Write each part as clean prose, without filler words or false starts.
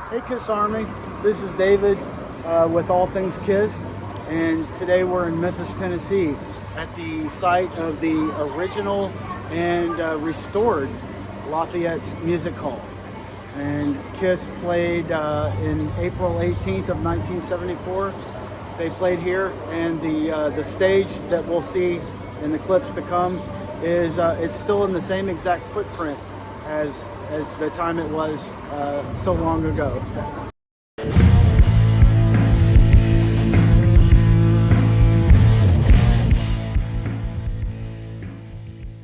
Hey Kiss Army, this is David with All Things Kiss, and today we're in Memphis, Tennessee at the site of the original and restored Lafayette Music Hall. And Kiss played in April 18th of 1974. They played here, and the stage that we'll see in the clips to come is it's still in the same exact footprint as the time it was so long ago.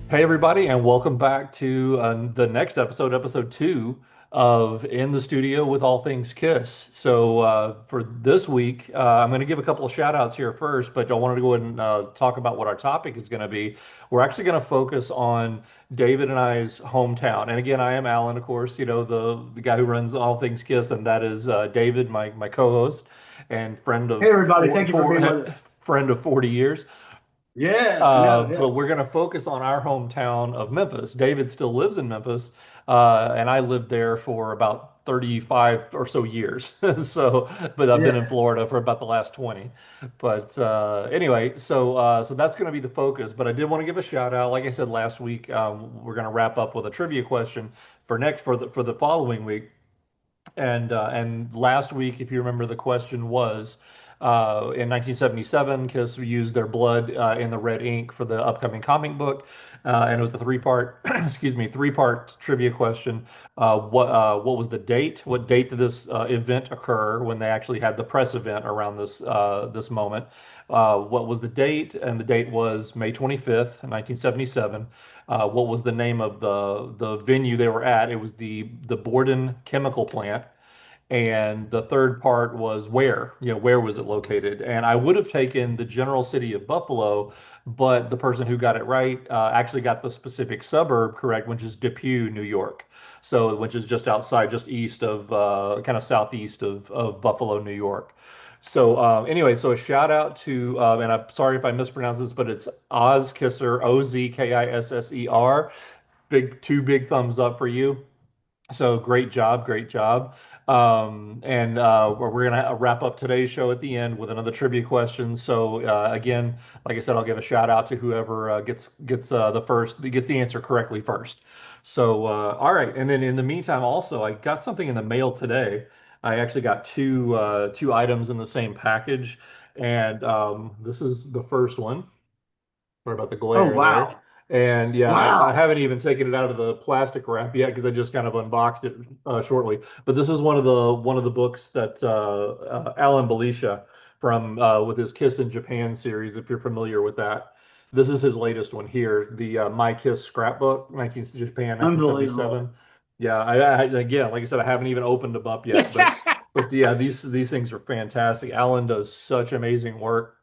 Hey, everybody, and welcome back to the next episode, episode two of In the Studio with All Things Kiss. So, for this week, I'm going to give a couple of shout outs here first, but I wanted to go ahead and talk about what our topic is going to be. We're actually going to focus on David and I's hometown. And again, I am Alan, of course, the guy who runs All Things Kiss, and that is David, my co host and friend Hey of everybody, thank you for being with us. friend of 40 years. Yeah, I know. But Yeah, we're going to focus on our hometown of Memphis. David still lives in Memphis, and I lived there for about 35 or so years. So, but I've been in yeah, Florida for about the last 20. But anyway, so that's going to be the focus. But I did want to give a shout out. Like I said last week, we're going to wrap up with a trivia question for the following week. And last week, if you remember, the question was in 1977, Kiss used their blood in the red ink for the upcoming comic book, and it was a three-part, excuse me, three-part trivia question. What was the date? What date did this event occur when they actually had the press event around this moment? What was the date? And the date was May 25th, 1977. What was the name of the venue they were at? It was the Borden Chemical Plant. And the third part was where was it located? And I would have taken the general city of Buffalo, but the person who got it right actually got the specific suburb correct, which is Depew, New York. So, which is just outside, just east of, kind of southeast of Buffalo, New York. So, anyway, so a shout out to, and I'm sorry if I mispronounce this, but it's Oz Kisser, Ozkisser. Two big thumbs up for you. So great job, great job. And we're gonna wrap up today's show at the end with another trivia question. So again, like I said, I'll give a shout out to whoever gets gets the answer correctly first. So all right, and then in the meantime, also I got something in the mail today. I actually got two items in the same package, and this is the first one. Sorry about the Oh glare there. wow, And yeah, I wow. haven't even taken it out of the plastic wrap yet because I just kind of unboxed it shortly. But this is one of the books that Alan Belisha from with his Kiss in Japan series, if you're familiar with that. This is his latest one here, the My Kiss scrapbook, 19 Japan, Unbelievable. 1977. Yeah, again, like I said, I haven't even opened them up yet, but yeah, these things are fantastic. Alan does such amazing work.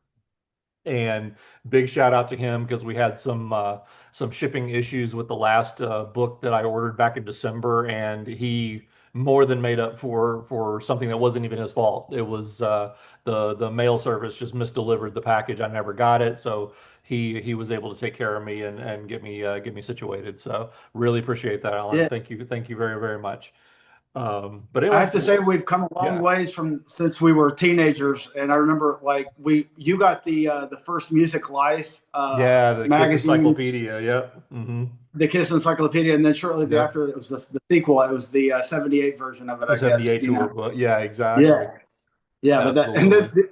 And big shout out to him because we had some shipping issues with the last book that I ordered back in December, and he more than made up for something that wasn't even his fault. It was the mail service just misdelivered the package. I never got it, so he was able to take care of me and get me situated. So really appreciate that, Alan. Yeah, Thank you very very much. But I anyway, have to say we've come a long yeah. ways from since we were teenagers, and I remember like you got the first Music Life Yeah, the Kiss magazine, Encyclopedia. Yep. the Kiss Encyclopedia, and then shortly Yep. thereafter it was the sequel. It was the '78 version of it, The I guess. 78 tour book. Yeah, exactly. Yeah, yeah, but that and Absolutely.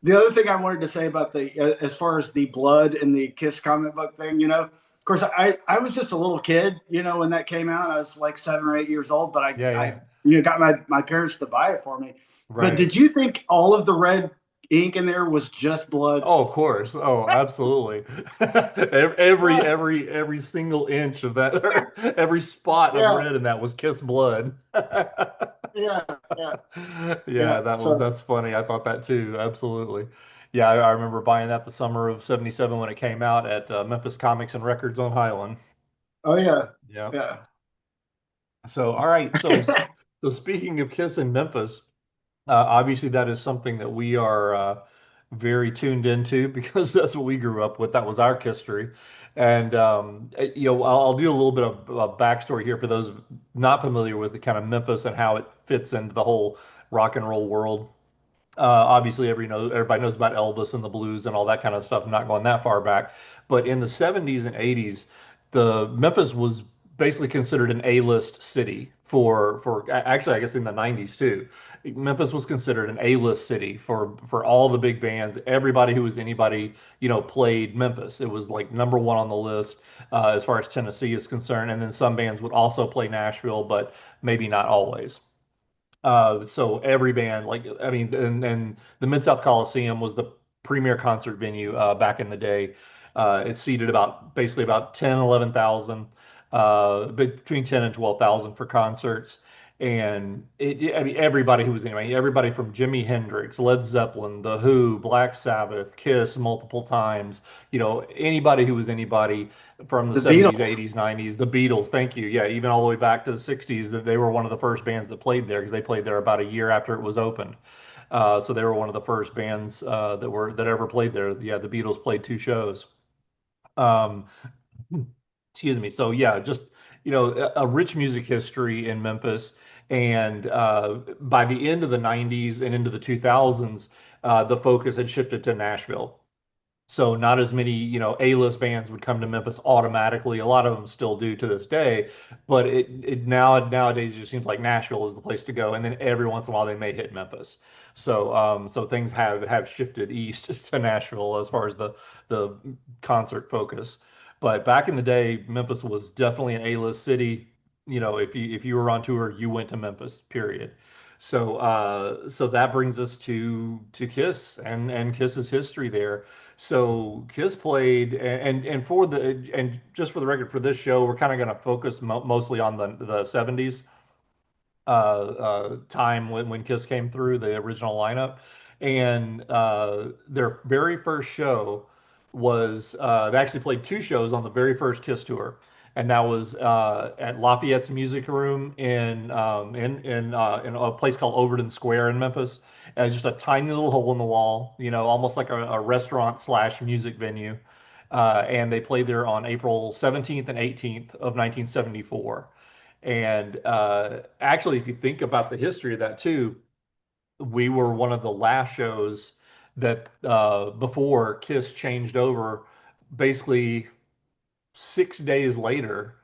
the other thing I wanted to say about as far as the blood and the Kiss comic book thing, of course, I was just a little kid, when that came out. I was like 7 or 8 years old, but Yeah, I yeah. got my parents to buy it for me. But Right. did you think all of the red ink in there was just blood? Oh, of course. Oh, absolutely. Right. Every single inch of that, every spot of Yeah, red in that was Kiss blood. yeah, yeah, Yeah, yeah. So, that's funny. I thought that too. Absolutely. Yeah, I remember buying that the summer of '77 when it came out at Memphis Comics and Records on Highland. oh yeah, Yeah. yeah. So, all right. So speaking of Kiss in Memphis, obviously, that is something that we are. very tuned into because that's what we grew up with. That was our history. And I'll do a little bit of a backstory here for those not familiar with the kind of Memphis and how it fits into the whole rock and roll world. Obviously, everybody knows about Elvis and the blues and all that kind of stuff. I'm not going that far back, but in the 70s and 80s, the Memphis was basically considered an A-list city for actually, I guess in the 90s too. Memphis was considered an A-list city for all the big bands. Everybody who was anybody, played Memphis. It was like number one on the list as far as Tennessee is concerned. And then some bands would also play Nashville, but maybe not always. So every band, like I mean, and the Mid-South Coliseum was the premier concert venue back in the day. It seated basically about 10, 11,000, between 10 and 12,000 for concerts. And I mean, everybody who was anyway, everybody from Jimi Hendrix, Led Zeppelin, The Who, Black Sabbath, Kiss multiple times, anybody who was anybody from the The 70s, Beatles. 80s, 90s, the Beatles, thank you. Yeah, even all the way back to the 60s, that they were one of the first bands that played there because they played there about a year after it was opened. So they were one of the first bands that ever played there. Yeah, the Beatles played two shows. Um, excuse me. So yeah, just a rich music history in Memphis. And by the end of the 90s and into the 2000s, the focus had shifted to Nashville. So not as many, A-list bands would come to Memphis automatically. A lot of them still do to this day, but nowadays it just seems like Nashville is the place to go, and then every once in a while they may hit Memphis. So things have shifted east to Nashville as far as the concert focus. But back in the day, Memphis was definitely an A-list city. If you were on tour, you went to Memphis, period. So that brings us to Kiss and Kiss's history there. So Kiss played, and just for the record, for this show, we're kind of going to focus mostly on the 70s time when Kiss came through the original lineup, and their very first show was they actually played two shows on the very first Kiss tour, and that was at Lafayette's Music Room in a place called Overton Square in Memphis. Just a tiny little hole in the wall, almost like a restaurant slash music venue. And they played there on April 17th and 18th of 1974. And actually, if you think about the history of that too, we were one of the last shows that before Kiss changed over. Basically, 6 days later,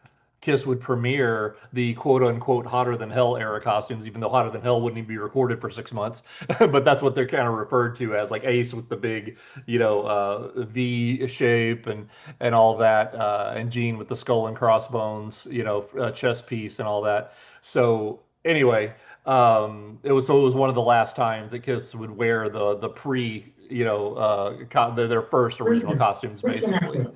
Kiss would premiere the quote unquote hotter than hell era costumes, even though hotter than hell wouldn't even be recorded for 6 months. But that's what they're kind of referred to as, like Ace with the big, V shape and all that, and Gene with the skull and crossbones, chest piece and all that. So anyway, it was one of the last times that Kiss would wear the pre, their first original costumes, basically.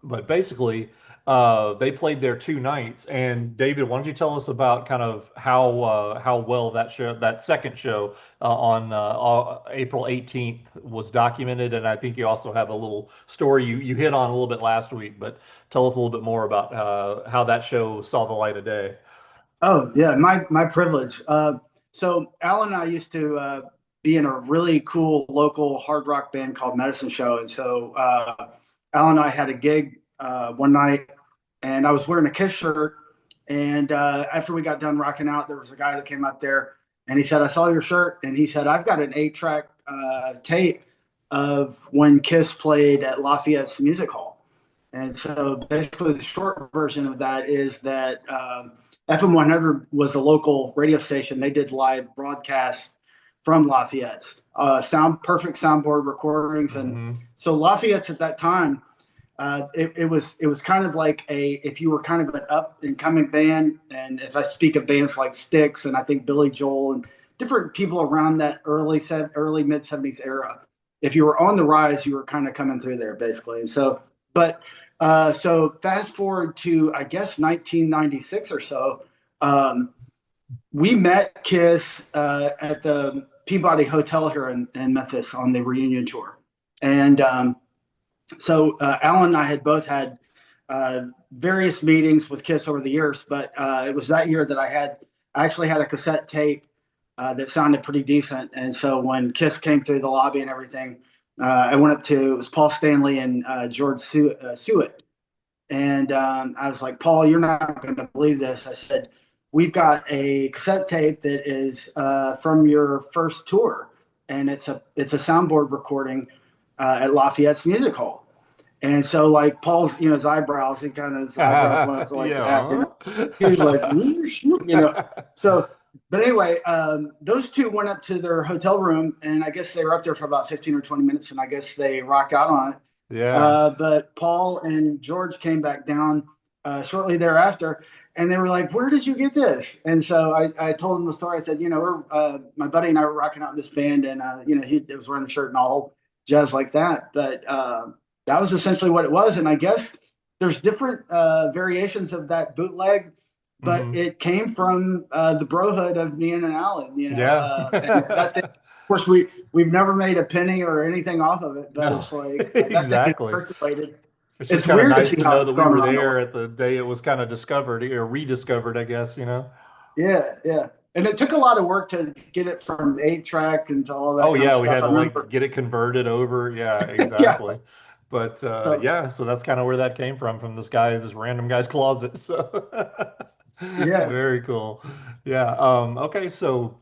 But basically, they played there 2 nights. And David, why don't you tell us about kind of how well that second show on April 18th was documented? And I think you also have a little story you hit on a little bit last week, but tell us a little bit more about how that show saw the light of day. Oh yeah, my privilege. So Al and I used to be in a really cool local hard rock band called Medicine Show, and so Al and I had a gig one night, and I was wearing a Kiss shirt. And after we got done rocking out, there was a guy that came up there, and he said, "I saw your shirt," and he said, "I've got an 8-track tape of when Kiss played at Lafayette's Music Hall." And so basically, the short version of that is that FM 100 was a local radio station. They did live broadcasts from Lafayette's perfect soundboard recordings, and Hmm. so Lafayette's at that time. It was kind of like if you were kind of an up and coming band, and if I speak of bands like Styx and I think Billy Joel and different people around that early mid '70s era, if you were on the rise, you were kind of coming through there basically. And so, but so fast forward to I guess 1996 or so, we met Kiss at the Peabody Hotel here in Memphis on the reunion tour, and so Alan and I had both had various meetings with Kiss over the years, but it was that year that I actually had a cassette tape that sounded pretty decent. And so when Kiss came through the lobby and everything, I went up to, it was Paul Stanley and George Sewitt. And I was like, Paul, you're not going to believe this. I said, we've got a cassette tape that is from your first tour, and it's a soundboard recording at Lafayette's Music Hall. And so, like, Paul's, his eyebrows, his eyebrows went up like that. Yeah. He was like, So, but anyway, those two went up to their hotel room, and I guess they were up there for about 15 or 20 minutes, and I guess they rocked out on it. Yeah. But Paul and George came back down shortly thereafter, and they were like, "Where did you get this?" And so I told them the story. I said, we're my buddy and I were rocking out in this band, and he was wearing the shirt and all jazz like that. But that was essentially what it was. And I guess there's different variations of that bootleg, but it came from the brohood of me and Alan. And that thing, of course, we've never made a penny or anything off of it, but No, it's like that thing is exactly. circulated. It's just It's kind of weird to nice see to how know it's that we gone were around the there world. at the day it was kind of discovered or rediscovered, I guess, Yeah, yeah. And it took a lot of work to get it from 8-track into all that Oh kind of yeah, we stuff. had I to like remember. get it converted over. Yeah, Yeah. exactly. But So yeah, so that's kind of where that came from this random guy's closet. So yeah. very cool. Yeah. Okay, so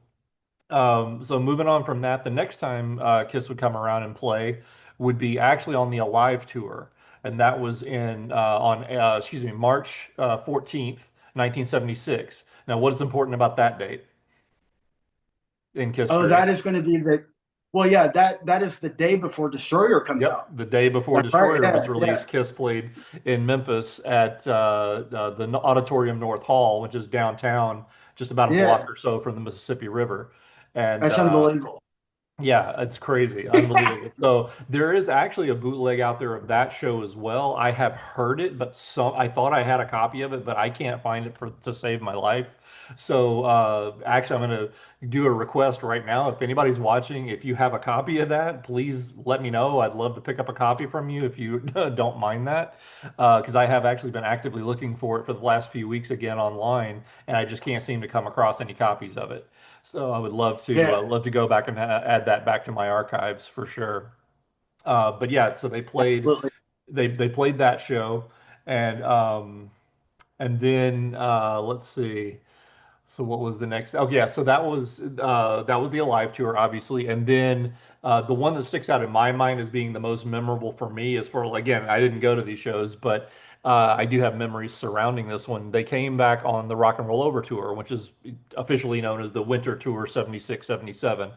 moving on from that, the next time Kiss would come around and play would be actually on the Alive tour, and that was in on excuse me March 14th, 1976. Now, what is important about that date in Oh, KISStory? that is going to be well, yeah, that is the day before Destroyer comes Yep, out. the day before That's right. Destroyer was Yeah, yeah, released, Kiss played in Memphis at the Auditorium North Hall, which is downtown, just about a block yeah. or so from the Mississippi River. And That's unbelievable. yeah, it's crazy, unbelievable. So there is actually a bootleg out there of that show as well. I have heard it, but I thought I had a copy of it, but I can't find it to save my life. So actually, I'm going to do a request right now. If anybody's watching, if you have a copy of that, please let me know. I'd love to pick up a copy from you if you don't mind that, because I have actually been actively looking for it for the last few weeks again online, and I just can't seem to come across any copies of it. So I would Yeah, love to go back and add that back to my archives for sure. But yeah, so absolutely. they played that show, and then let's see. So what was the next? Oh yeah, so that was the Alive tour, obviously, and then the one that sticks out in my mind as being the most memorable for me is for again, I didn't go to these shows, but I do have memories surrounding this one. They came back on the Rock and Roll Over tour, which is officially known as the Winter Tour 76, 77.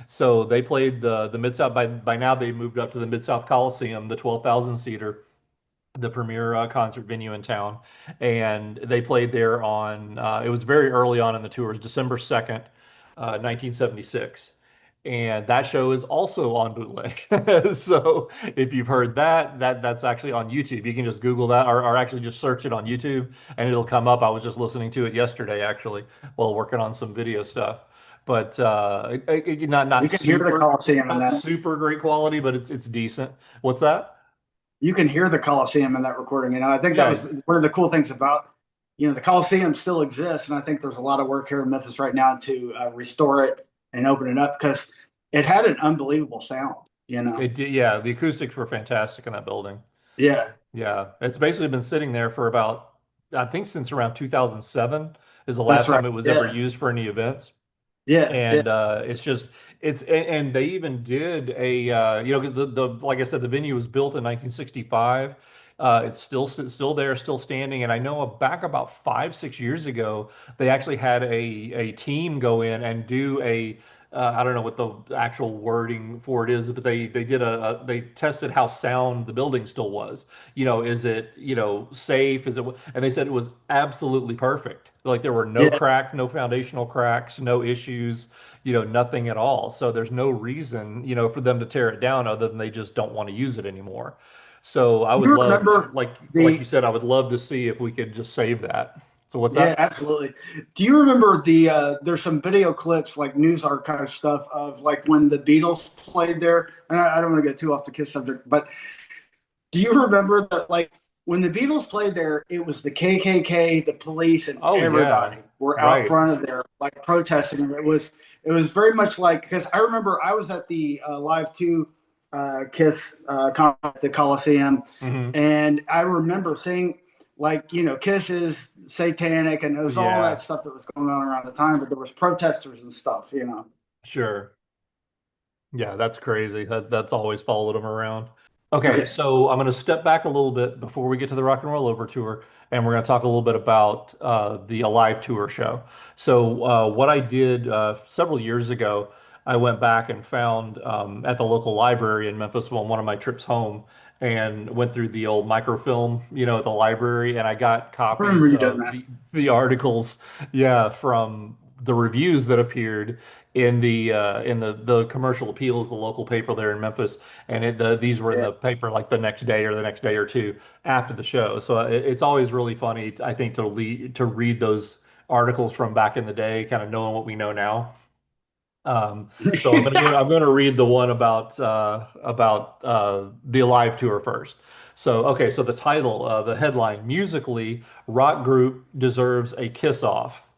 So they played the Mid South. By now they moved up to the Mid South Coliseum, the 12,000 seater, the premier concert venue in town, and they played there on. It was very early on in the tour, it was December 2nd, 1976, and that show is also on bootleg. So if you've heard that's actually on YouTube. You can just Google that, or actually just search it on YouTube, and it'll come up. I was just listening to it yesterday, actually, while working on some video stuff. But You can hear the Coliseum in not that. super great quality, but it's decent. What's that? You can hear the Coliseum in that recording. I think that Yeah, was one of the cool things about, the Coliseum still exists. And I think there's a lot of work here in Memphis right now to restore it and open it up because it had an unbelievable sound. it did. Yeah, the acoustics were fantastic in that building. Yeah, Yeah, it's basically been sitting there for about, I think since around 2007 is the that's last right. time it was ever Yeah, used for any events. yeah, yeah, And it's just and they even did a because the like I said, the venue was built in 1965. It's still there, still standing. And I know back about 5, 6 years ago, they actually had a team go in and do a I don't know what the actual wording for it is, but they did they tested how sound the building still was. Is it safe? Is it? And they said it was absolutely perfect. Like there were yeah. no foundational cracks, no issues, nothing at all. So there's no reason, for them to tear it down other than they just don't want to use it anymore. So I would You love, remember like you the said, I would love to see if we could just save that. So what's Yeah, that? absolutely. Do you remember there's some video clips, like news archive stuff of like when the Beatles played there? And I don't want to get too off the Kiss subject, but do you remember that like when the Beatles played there, it was the KKK, the police, and Oh yeah, everybody were out right. front of there, like protesting. It was very much like, because I remember I was at the Live Two Kiss at the Coliseum, Hmm. and I remember seeing, like, Kiss is satanic, and it was all that Yeah, stuff that was going on around the time. But there was protesters and stuff. sure. Yeah, that's crazy. That's always followed him around. Okay, Okay. so I'm going to step back a little bit before we get to the Rock and Roll Over tour, and we're going to talk a little bit about the Alive tour show. So, what I did several years ago, I went back and found at the local library in Memphis on one of my trips home, and went through the old microfilm, at the library, and I got I remember copies you doing of that. the articles, yeah, from the reviews that appeared in the commercial appeals, the local paper there in Memphis, and these were in Yeah. the paper like the next day or the next day or two after the show. So it's always really funny, I think, to read those articles from back in the day, kind of knowing what we know now. So I'm gonna read the one about the Alive tour first. So okay, so the title, the headline, musically, rock group deserves a kiss off.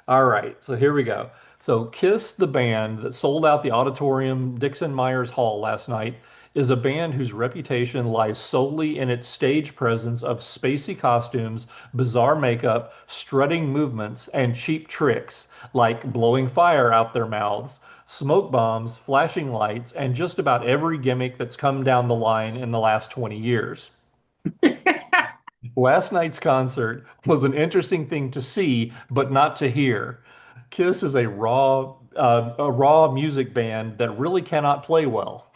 All right, so here we go. So Kiss, the band that sold out the Auditorium Dixon Myers Hall last night, is a band whose reputation lies solely in its stage presence of spacey costumes, bizarre makeup, strutting movements, and cheap tricks like blowing fire out their mouths, smoke bombs, flashing lights, and just about every gimmick that's come down the line in the last 20 years. Last night's concert was an interesting thing to see, but not to hear. Kiss is a raw music band that really cannot play well.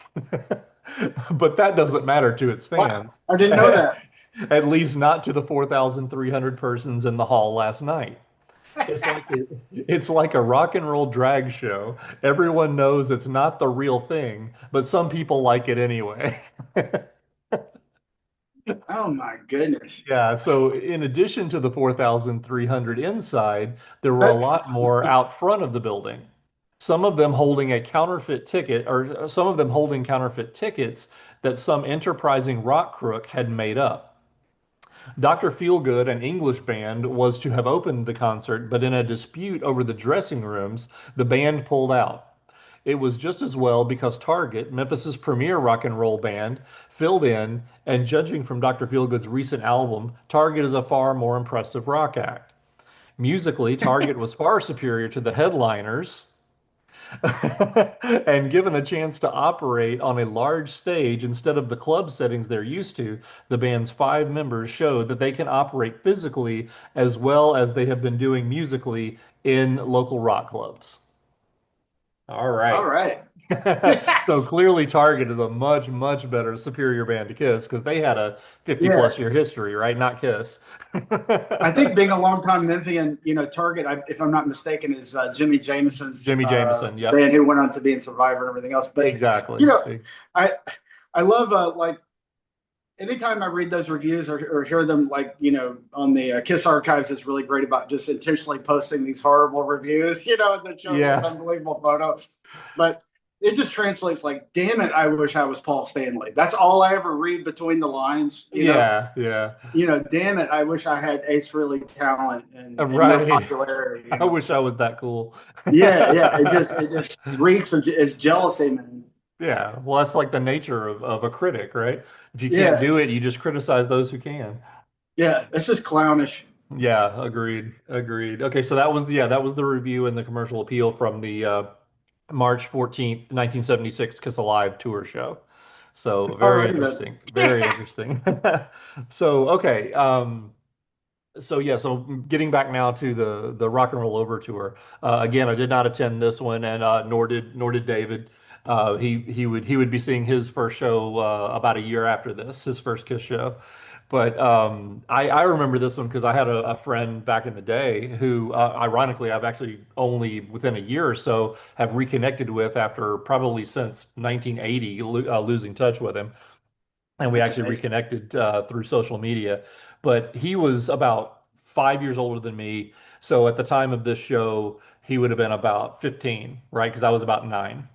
But that doesn't matter to its Wow, fans. I didn't know that. At least not to the 4,300 persons in the hall last night. It's like a rock and roll drag show. Everyone knows it's not the real thing, but some people like it anyway. Oh my goodness. Yeah, so in addition to the 4,300 inside, there were a That, lot more out front of the building. Some of them holding a counterfeit ticket, or some of them holding counterfeit tickets that some enterprising rock crook had made up. Dr. Feelgood, an English band, was to have opened the concert, but in a dispute over the dressing rooms, the band pulled out. It was just as well because Target, Memphis's premier rock and roll band, filled in, and judging from Dr. Feelgood's recent album, Target is a far more impressive rock act. Musically, Target was far superior to the headliners, and given a chance to operate on a large stage instead of the club settings they're used to, the band's 5 members showed that they can operate physically as well as they have been doing musically in local rock clubs. All all right. right. So clearly Target is a much, much better, superior band to Kiss because they had a 50 Yeah. plus year history, right? Not Kiss. I think being a longtime Memphian, Target, if I'm not mistaken, is Jimmy Jameson's Jimmy Jameson. Yep. band, who went on to be in Survivor and everything else. But you Exactly. know, I I love, like, anytime I read those reviews, or hear them, like, on the Kiss archives, is really great about just intentionally posting these horrible reviews, that show those Yeah. unbelievable photos. But it just translates like, damn it, I wish I was Paul Stanley. That's all I ever read between the lines. Yeah. Yeah. Damn it, I wish I had Ace Frehley talent and your Right. popularity. I wish I was that cool. Yeah, yeah. It just reeks of it's jealousy, man. Yeah. Well, that's like the nature of a critic, right? If you can't Yeah, do it, you just criticize those who can. yeah. It's just clownish. Yeah, agreed. Agreed. Okay, so that was the review and the commercial appeal from the March 14th, 1976 Kiss Alive tour show. So very Alrighty interesting. Very then. interesting. So okay, so yeah, so getting back now to the Rock and Roll Over tour. Again, I did not attend this one, and nor did David. He would be seeing his first show about a year after this, his first Kiss show. But I remember this one because I had a friend back in the day who, ironically, I've actually only within a year or so have reconnected with after probably since 1980, losing touch with him, and we That's actually amazing. reconnected through social media. But he was about 5 years older than me, so at the time of this show, he would have been about 15, right? Because I was about 9.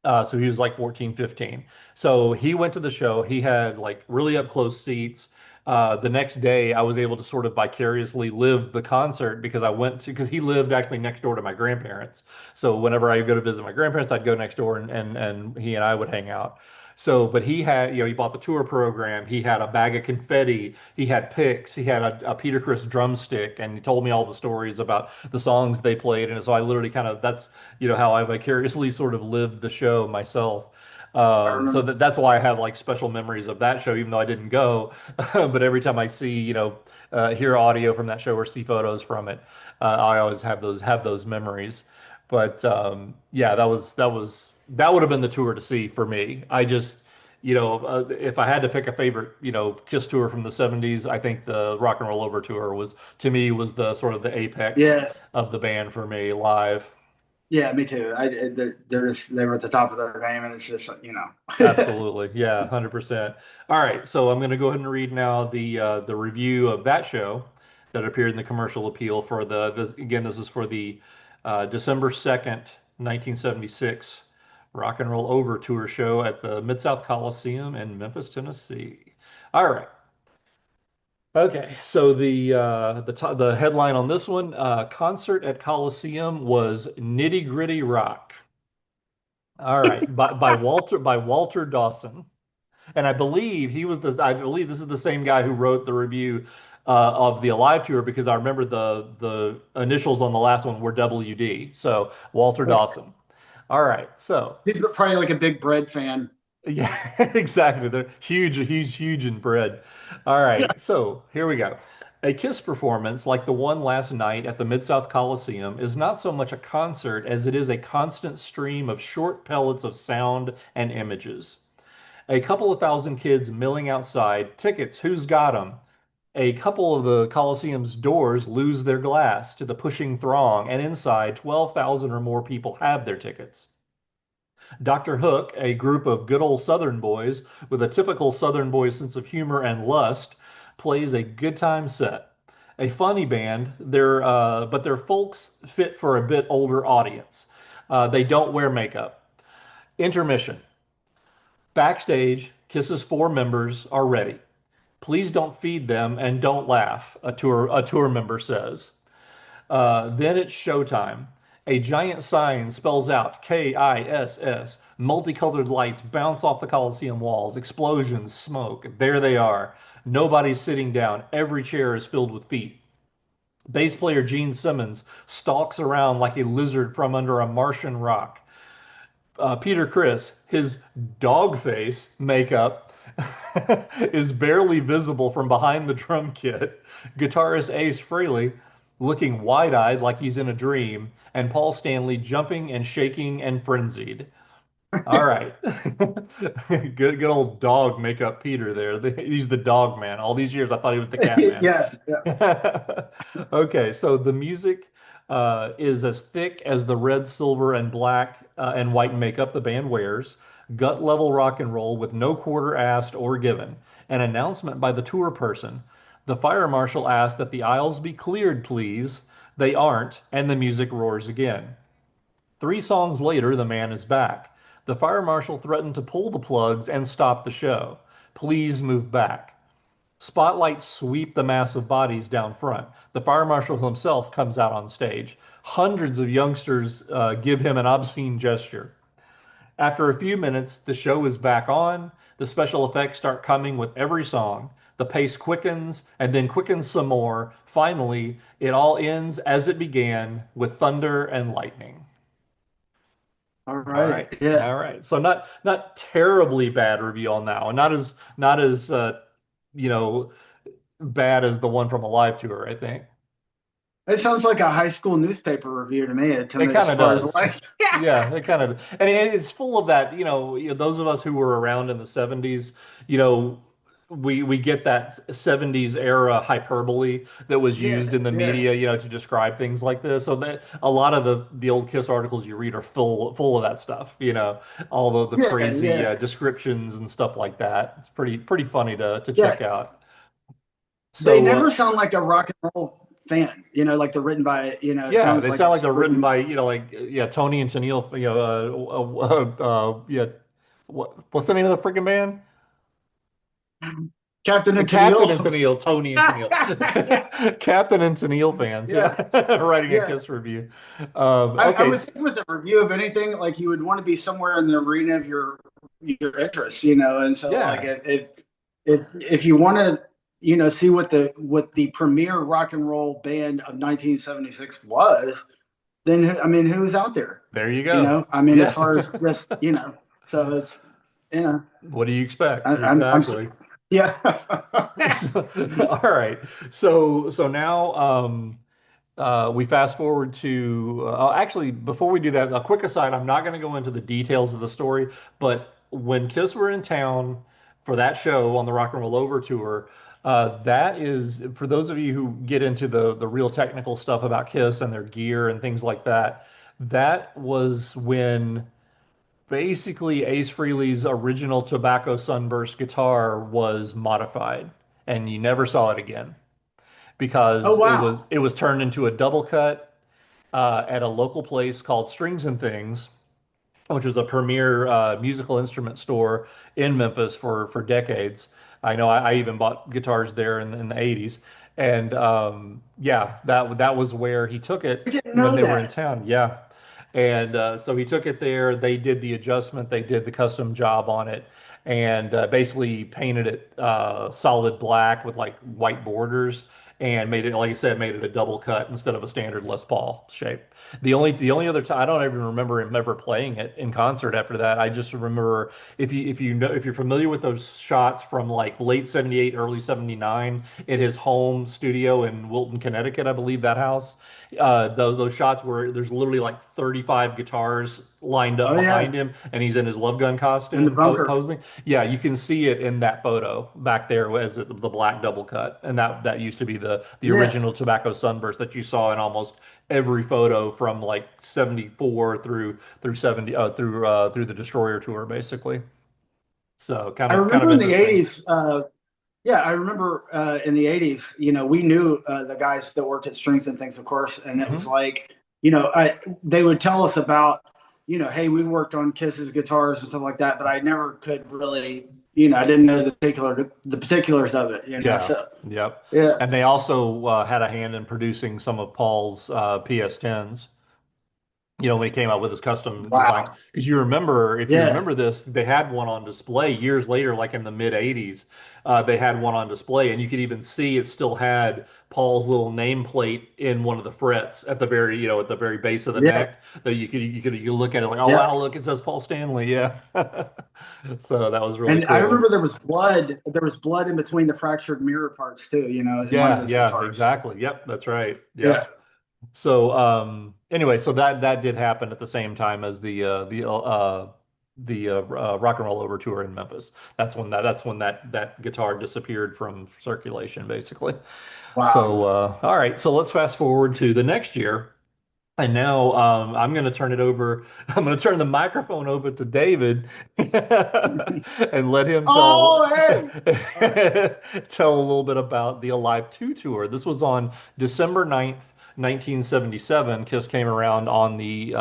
So he was like 14, 15. So he went to the show. He had like really up close seats. The next day, I was able to sort of vicariously live the concert because I went to, because he lived actually next door to my grandparents. So whenever I go to visit my grandparents, I'd go next door and he and I would hang out. So, but he had, he bought the tour program. He had a bag of confetti. He had picks. He had a Peter Criss drumstick, and he told me all the stories about the songs they played. And so I literally kind of, that's, how I vicariously sort of lived the show myself. I So remember. that's why I have like special memories of that show, even though I didn't go. But every time I see, hear audio from that show or see photos from it, I always have those memories. But yeah, that would have been the tour to see for me. I just, if I had to pick a favorite, Kiss tour from the '70s, I think the Rock and Roll Over tour was, to me, was the sort of the apex Yeah, of the band for me live. yeah, me too. They were at the top of their game, and it's just Absolutely. Yeah, 100%. All right, so I'm going to go ahead and read now the review of that show that appeared in the commercial appeal for again, this is for the December 2nd, 1976 Rock and Roll Over Tour show at the Mid-South Coliseum in Memphis, Tennessee. All right. Okay, so the headline on this one, concert at Coliseum was Nitty Gritty Rock. All right, by Walter Dawson. And I believe this is the same guy who wrote the review of the Alive tour because I remember the initials on the last one were WD. So Walter Dawson. All right. So he's probably like a big bread fan. yeah, exactly. They're huge. He's huge in bread. All right. So here we go. A Kiss performance like the one last night at the Mid-South Coliseum is not so much a concert as it is a constant stream of short pellets of sound and images. A couple of thousand kids milling outside, tickets, who's got 'em? A couple of the Coliseum's doors lose their glass to the pushing throng, and inside, 12,000 or more people have their tickets. Dr. Hook, a group of good old Southern boys with a typical Southern boy sense of humor and lust, plays a good time set. A funny band, but their folks fit for a bit older audience. They don't wear makeup. Intermission. Backstage, Kiss's four members are ready. Please don't feed them and don't laugh, a tour member says. Then it's showtime. A giant sign spells out KISS. Multicolored lights bounce off the Coliseum walls, explosions, smoke. There they are. Nobody's sitting down. Every chair is filled with feet. Bass player Gene Simmons stalks around like a lizard from under a Martian rock. Peter Criss, his dog face makeup is barely visible from behind the drum kit. Guitarist Ace Frehley looking wide-eyed like he's in a dream, and Paul Stanley jumping and shaking and frenzied. All right. Good old dog makeup Peter there. He's the dog man. All these years I thought he was the cat man. Yeah, yeah. Okay, so the music is as thick as the red, silver, and black and white makeup the band wears. Gut level rock and roll with no quarter asked or given. An announcement by the tour person. The fire marshal asked that the aisles be cleared, please. They aren't, and the music roars again. 3 songs later, the man is back. The fire marshal threatened to pull the plugs and stop the show. Please move back. Spotlights sweep the mass of bodies down front. The fire marshal himself comes out on stage. Hundreds of youngsters give him an obscene gesture. After a few minutes, the show is back on. The special effects start coming with every song. The pace quickens and then quickens some more. Finally, it all ends as it began with thunder and lightning. All All righty. right. Yeah. All right. So not terribly bad review on that one. Not as you know bad as the one from a live tour, I think. It sounds like a high school newspaper review to It me, kind as of far as does. like, Yeah, it kind of, and it's full of that, those of us who were around in the '70s, you know, we get that '70s era hyperbole that was yeah, used in the yeah, media, to describe things like this. So that a lot of the old Kiss articles you read are full of that stuff, all the yeah, crazy yeah, descriptions and stuff like that. It's pretty funny to yeah. check out. They So never sound like a rock and roll. fan. Like they're written by, it Yeah, sounds they like sound like it's they're written written. by, like, yeah, Tony and Tennille, yeah, what's the name of the freaking band? Captain and Captain Tennille. and Tennille, Tony and Yeah, Tennille. Captain and Tennille fans, yeah, yeah, writing a yeah. Kiss review. I Okay, would think with a review of anything, like you would want to be somewhere in the arena of your interests, and so like yeah, if you want to, see what the premier rock and roll band of 1976 was, then I mean, who's out there? there you go. I mean, as Yeah. far as just, so it's, you know, What do you expect? I'm Exactly. yeah. So, all right. So now we fast forward to actually before we do that, a quick aside. I'm not going to go into the details of the story, but when Kiss were in town for that show on the Rock and Roll Over tour, that is for those of you who get into the real technical stuff about Kiss and their gear and things like that. That was when basically Ace Frehley's original Tobacco Sunburst guitar was modified, and you never saw it again Oh because wow. it was turned into a double cut at a local place called Strings and Things, which was a premier musical instrument store in Memphis for decades. I know I even bought guitars there in the 80s. And yeah, that was where he took I it didn't when know they were in that. town. Yeah. And so he took it there. They did the adjustment, they did the custom job on it, and basically painted it solid black with like white borders and made it, like I said, made it a double cut instead of a standard Les Paul shape. The only other time I don't even remember him ever playing it in concert after that. I just remember if you're familiar with those shots from like late 78, early 79 at his home studio in Wilton, Connecticut, I believe that house. Those shots where there's literally like 35 guitars lined up Oh behind yeah, him and he's in his Love Gun in the costume bunker. posing. Yeah, you can see it in that photo back there as the black double cut. And that used to be the Yeah, original Tobacco Sunburst that you saw in almost every photo from like 74 through 70 through the Destroyer tour basically. So kind I of kind of remember in the interesting. '80s. Yeah, I remember in the '80s. We knew the guys that worked at Strings and Things, of course, and it was Hmm. like, they would tell us about, hey, we worked on Kiss's guitars and stuff like that, but I never could really, I didn't know the particulars of it. Yeah. So Yep. yeah, And they also had a hand in producing some of Paul's PS10s. When he came out with his custom design. wow, Because you remember, if you yeah, remember this, they had one on display years later, like in the mid 80s. They had one on display, and you could even see it still had Paul's little nameplate in one of the frets at the very, at the very base of the yeah, neck. That you look at it like, oh yeah. wow, look, it says Paul Stanley. Yeah. So that was really And I cool. remember there was blood. There was blood in between the fractured mirror parts too. In one of Yeah, those yeah, guitars. exactly. Yep, that's right. Yeah. Yep. So anyway, so that did happen at the same time as the Rock and Roll Over tour in Memphis. That's when that guitar disappeared from circulation, basically. So Wow. all right, so let's fast forward to the next year. And now I'm going to turn it over. I'm going to turn the microphone over to David and let him tell Oh, hey. All right. tell a little bit about the Alive 2 tour. This was on December 9th, 1977. Kiss came around on the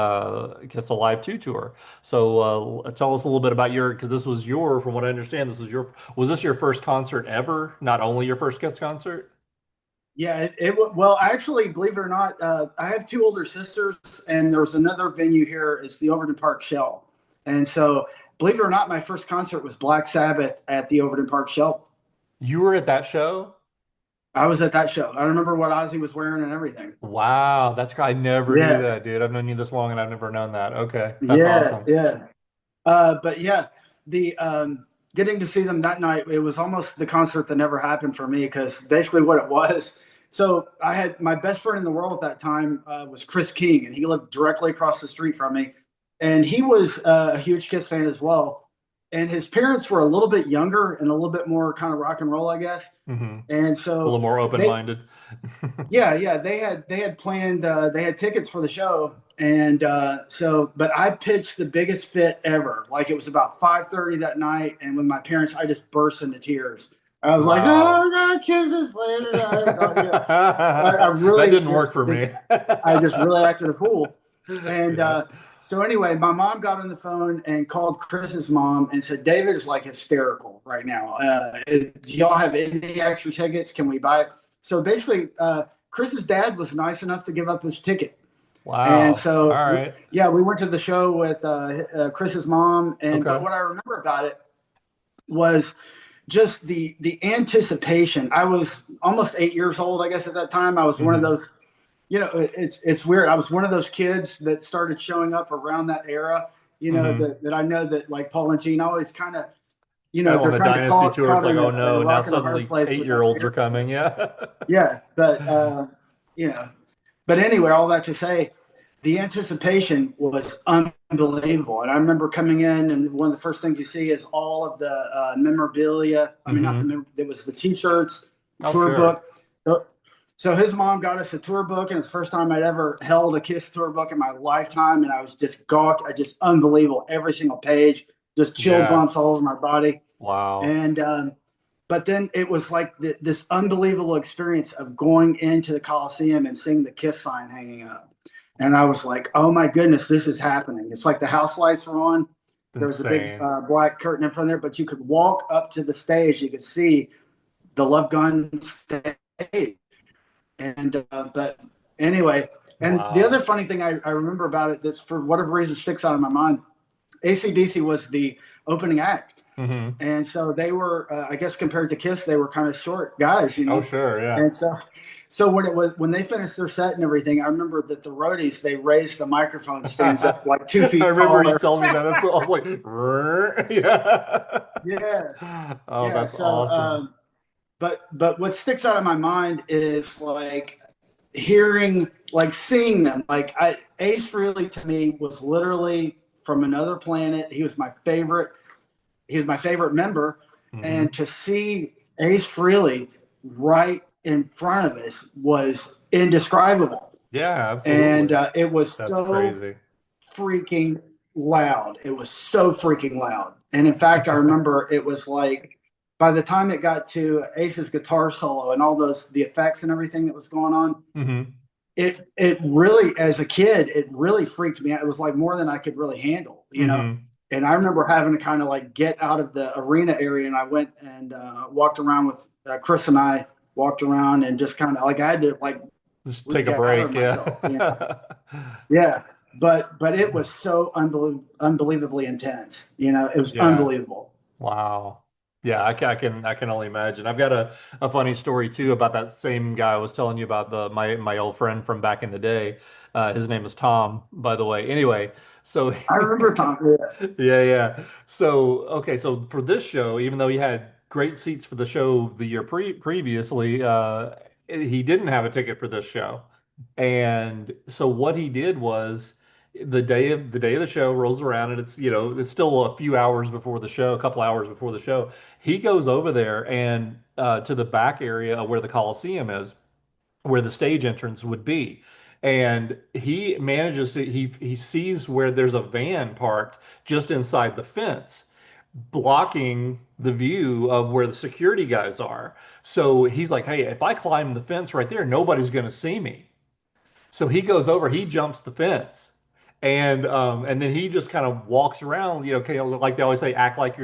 Kiss Alive 2 tour. So tell us a little bit about because this was from what I understand, was this your first concert ever? Not only your first Kiss concert? Yeah, well, actually, believe it or not, I have two older sisters, and there's another venue here. It's the Overton Park Shell. And so, believe it or not, my first concert was Black Sabbath at the Overton Park Shell. You were at that show? I was at that show. I remember what Ozzy was wearing and everything. Wow, I never knew Yeah, that, dude. I've known you this long and I've never known that. Okay, that's yeah, awesome. yeah. But yeah, the getting to see them that night, it was almost the concert that never happened for me because basically what it was. So I had my best friend in the world at that time was Chris King, and he lived directly across the street from me, and he was a huge Kiss fan as well. And his parents were a little bit younger and a little bit more kind of rock and roll, I guess. Hmm. And A little so more they open-minded. yeah, yeah, they had planned they had tickets for the show, and but I pitched the biggest fit ever. Like it was about 5:30 that night, and with my parents, I just burst into tears. I was like, Wow. oh, I got kisses later. I That really didn't work for me. I just really acted a fool. And Yeah. so anyway, my mom got on the phone and called Chris's mom and said, David is like hysterical right now. Do y'all have any extra tickets? Can we buy it? So basically, Chris's dad was nice enough to give up his ticket. And Wow. All so, right. yeah, we went to the show with Chris's mom. But Okay. what I remember about it was just the anticipation. I was almost 8 years old, I guess, at that time. I was one of Hmm. those, it's weird. I was one of those kids that started showing up around that era. Hmm. That I know that like Paul and Gene always kind of, On they're the kind of Dynasty caught tour, it's caught like, in oh a no, now rock and a hard suddenly place with that 8-year-olds are era. coming. Yeah. Yeah, you know, but anyway, all that to say, the anticipation was unbelievable. And I remember coming in, and one of the first things you see is all of the memorabilia. I mean, not the Hmm. it was the T-shirts, the Oh, tour sure. book. So his mom got us a tour book, and it's the first time I'd ever held a Kiss tour book in my lifetime, and I was just gawked. I just unbelievable, every single page, just chill Yeah. bumps all over my body. Wow. And but then it was like this unbelievable experience of going into the Coliseum and seeing the Kiss sign hanging up. And I was like, oh my goodness, this is happening. It's like the house lights were on. There was a big Insane. black curtain in front there, but you could walk up to the stage. You could see the Love Gun stage. And but anyway, and the other Wow. funny thing I remember about it that's for whatever reason sticks out of my mind, ACDC was the opening act. Hmm. And so they were, I guess, compared to Kiss, they were kind of short guys, Oh, sure. Yeah. And so when they finished their set and everything, I remember that the roadies they raised the microphone stands up like two I feet remember you taller. telling me that. That's what I was like, "Rrr." Yeah. Yeah, Oh, yeah. that's awesome. But what sticks out of my mind is like hearing, like seeing them. Like Ace Frehley to me was literally from another planet. He was my favorite. He was my favorite member, and Hmm. to see Ace Frehley right in front of us was indescribable. Yeah, And absolutely. it was That's so crazy. freaking loud. It was so freaking loud. And in fact, I remember it was like by the time it got to Ace's guitar solo and all those the effects and everything that was going on, Hmm. it really, as a kid, it really freaked me out. It was like more than I could really handle. Hmm. And I remember having to kind of like get out of the arena area, and I went and walked around with Chris, and I walked around and just kind of like I had to like Just take a regather break. Yeah. myself. Yeah, but it was so unbelievably intense. It was Yeah. unbelievable. Wow. Yeah, I can only imagine. I've got a funny story too about that same guy I was telling you about my old friend from back in the day. His name is Tom, by the way. Anyway, so I remember Tom. Yeah, yeah, yeah. So okay, so for this show, even though he had great seats for the show the year previously, he didn't have a ticket for this show. And so what he did was the day of the show rolls around and it's it's still a few hours before the show, a couple hours before the show. He goes over there and to the back area where the Coliseum is, where the stage entrance would be. And he manages to he sees where there's a van parked just inside the fence, blocking the view of where the security guys are. So he's like, "Hey, if I climb the fence right there, nobody's going to see me." So he goes over, he jumps the fence, and then he just kind of walks around, kind of like they always say, act like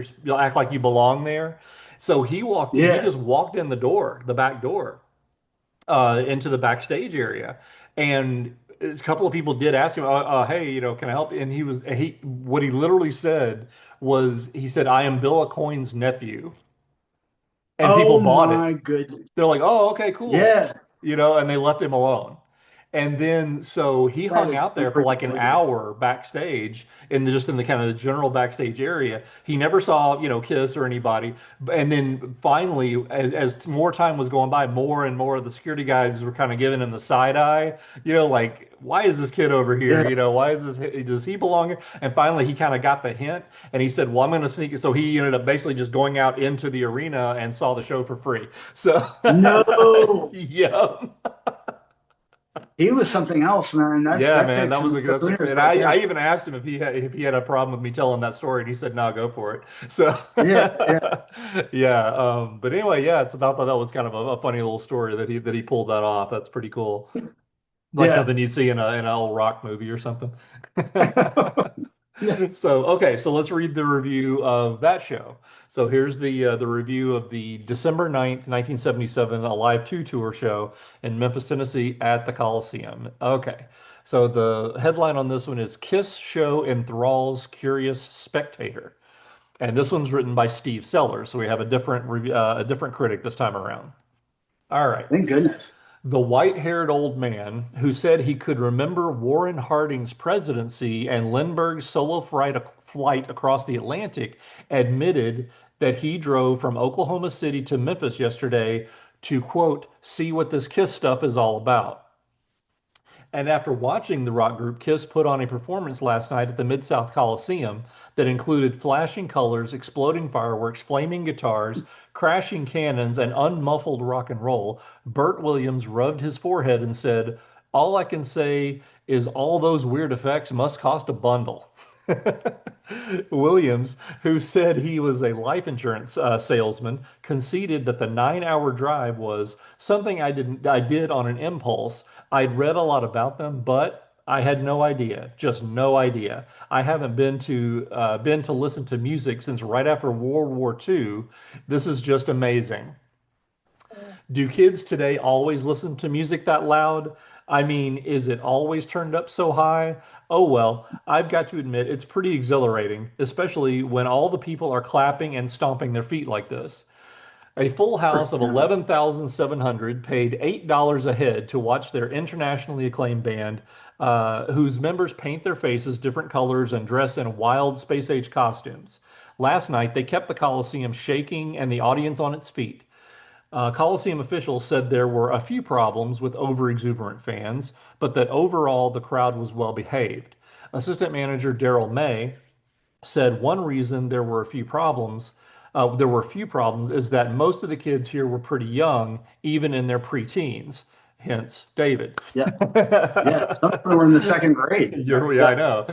you belong there. So he yeah. just walked in the door, the back door, into the backstage area, and a couple of people did ask him, "Hey, can I help?" And what he literally said was, he said, "I am Bill Aucoin's nephew," and people Oh bought it. my goodness. They're like, "Oh, okay, cool," Yeah, and they left him alone. And then so he that hung is out there for unfreaking like an believable. hour backstage just in the kind of the general backstage area. He never saw, Kiss or anybody. And then finally, as more time was going by, more and more of the security guys were kind of giving him the side eye, like, why is this kid over here? Yeah. Why does he belong here? And finally he kind of got the hint and he said, "Well, I'm going to sneak it." So he ended up basically just going out into the arena and saw the show for free. So No. yeah. He was something else, man. Yeah, That man, takes that was some a that's a cojones and right I there. even asked him if he had a problem with me telling that story, and he said, "No, go for it." So, Yeah, yeah, yeah. But anyway, yeah. So I thought that was kind of a funny little story that he pulled that off. That's pretty cool. Like yeah. something you'd see in an old rock movie or something. Yeah. So, okay, so let's read the review of that show. So here's the review of the December 9th, 1977 Alive 2 tour show in Memphis, Tennessee at the Coliseum. Okay. So the headline on this one is Kiss Show Enthralls Curious Spectator. And this one's written by Steve Sellers. So we have a different critic this time around. All right. Thank goodness. The white-haired old man who said he could remember Warren Harding's presidency and Lindbergh's flight across the Atlantic admitted that he drove from Oklahoma City to Memphis yesterday to, quote, see what this KISS stuff is all about. And after watching the rock group Kiss put on a performance last night at the Mid-South Coliseum that included flashing colors, exploding fireworks, flaming guitars, crashing cannons, and unmuffled rock and roll, Burt Williams rubbed his forehead and said, all I can say is all those weird effects must cost a bundle. Williams, who said he was a life insurance salesman, conceded that the 9-hour drive was something I did on an impulse. I'd read a lot about them, but I had no idea, just no idea. I haven't been to listen to music since right after World War II. This is just amazing. Do kids today always listen to music that loud? I mean, is it always turned up so high? Oh well, I've got to admit it's pretty exhilarating, especially when all the people are clapping and stomping their feet like this. A full house of 11,700 paid $8 a head to watch their internationally acclaimed band, whose members paint their faces different colors and dress in wild space age costumes. Last night, they kept the Coliseum shaking and the audience on its feet. Coliseum officials said there were a few problems with overexuberant fans, but that overall the crowd was well behaved. Assistant manager Daryl May said one reason there were a few problems, is that most of the kids here were pretty young, even in their preteens. Hence, David. Yeah, yeah. Some of them were in the second grade. Yeah, I Yeah, know.